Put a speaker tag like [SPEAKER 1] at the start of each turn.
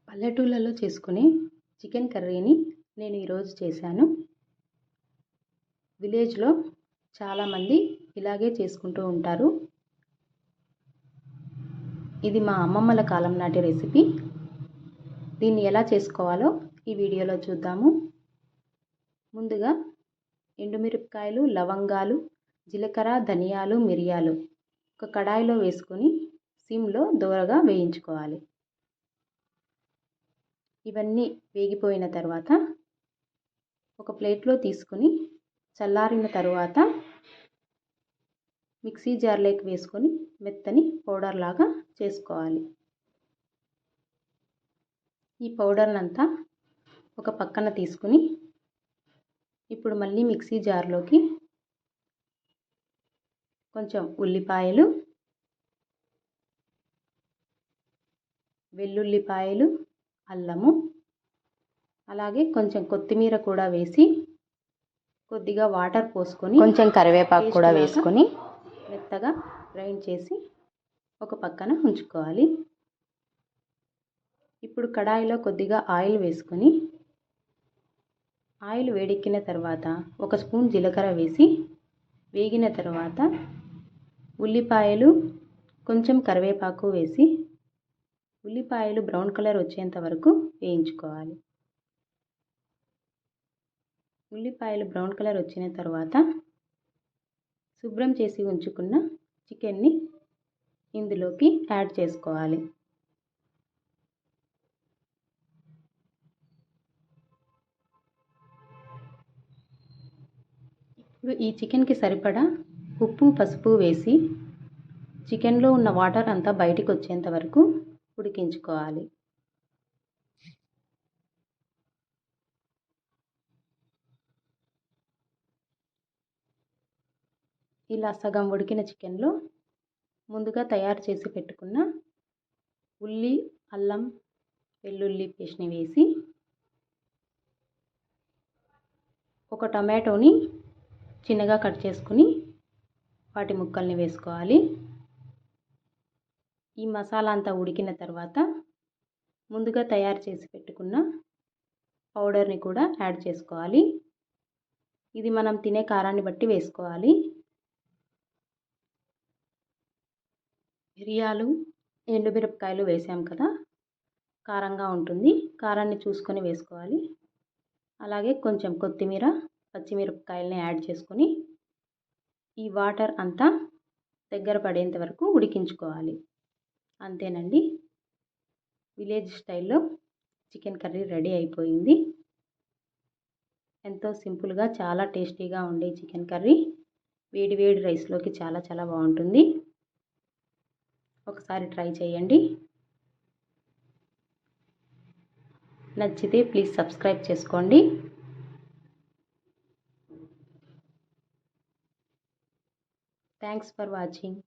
[SPEAKER 1] పల్లెటూళ్ళలో చేసుకునే చికెన్ కర్రీని నేను ఈరోజు చేశాను. విలేజ్లో చాలామంది ఇలాగే చేసుకుంటూ ఉంటారు. ఇది మా అమ్మమ్మల కాలం నాటి రెసిపీ. దీన్ని ఎలా చేసుకోవాలో ఈ వీడియోలో చూద్దాము. ముందుగా ఎండుమిరపకాయలు, లవంగాలు, జీలకర్ర, ధనియాలు, మిరియాలు ఒక కడాయిలో వేసుకొని సిమ్లో దోరగా వేయించుకోవాలి. ఇవన్నీ వేగిపోయిన తర్వాత ఒక ప్లేట్లో తీసుకొని చల్లారిన తర్వాత మిక్సీ జార్లోకి వేసుకొని మెత్తని పౌడర్ లాగా చేసుకోవాలి. ఈ పౌడర్నంతా ఒక పక్కన తీసుకుని ఇప్పుడు మళ్ళీ మిక్సీ జార్లోకి కొంచెం ఉల్లిపాయలు, వెల్లుల్లిపాయలు, అల్లము, అలాగే కొంచెం కొత్తిమీర కూడా వేసి కొద్దిగా వాటర్ పోసుకొని కొంచెం కరివేపాకు కూడా వేసుకొని మెత్తగా గ్రైండ్ చేసి ఒక పక్కన ఉంచుకోవాలి. ఇప్పుడు కడాయిలో కొద్దిగా ఆయిల్ వేసుకొని ఆయిల్ వేడెక్కిన తర్వాత ఒక స్పూన్ జీలకర్ర వేసి వేగిన తర్వాత ఉల్లిపాయలు, కొంచెం కరివేపాకు వేసి ఉల్లిపాయలు బ్రౌన్ కలర్ వచ్చేంత వరకు వేయించుకోవాలి. ఉల్లిపాయలు బ్రౌన్ కలర్ వచ్చిన తర్వాత శుభ్రం చేసి ఉంచుకున్న చికెన్ని ఇందులోకి యాడ్ చేసుకోవాలి. ఇప్పుడు ఈ చికెన్కి సరిపడా ఉప్పు, పసుపు వేసి చికెన్లో ఉన్న వాటర్ అంతా బయటికి వచ్చేంత వరకు ఉడికించుకోవాలి. ఇలా సగం ఉడికిన చికెన్లో ముందుగా తయారు చేసి పెట్టుకున్న ఉల్లి, అల్లం, వెల్లుల్లి పేస్ట్ని వేసి ఒక టమాటోని చిన్నగా కట్ చేసుకుని వాటి ముక్కల్ని వేసుకోవాలి. ఈ మసాలా అంతా ఉడికిన తర్వాత ముందుగా తయారు చేసి పెట్టుకున్న పౌడర్ని కూడా యాడ్ చేసుకోవాలి. ఇది మనం తినే కారాన్ని బట్టి వేసుకోవాలి. మిరియాలు, ఎండుమిరపకాయలు వేసాం కదా, కారంగా ఉంటుంది. కారాన్ని చూసుకొని వేసుకోవాలి. అలాగే కొంచెం కొత్తిమీర, పచ్చిమిరపకాయలని యాడ్ చేసుకొని ఈ వాటర్ అంతా దగ్గర పడేంత వరకు ఉడికించుకోవాలి. అంతేనండి, విలేజ్ స్టైల్లో చికెన్ కర్రీ రెడీ అయిపోయింది. ఎంతో సింపుల్గా చాలా టేస్టీగా ఉండే చికెన్ కర్రీ వేడి వేడి రైస్లోకి చాలా చాలా బాగుంటుంది. ఒకసారి ట్రై చేయండి. నచ్చితే ప్లీజ్ సబ్స్క్రైబ్ చేసుకోండి. Thanks for watching.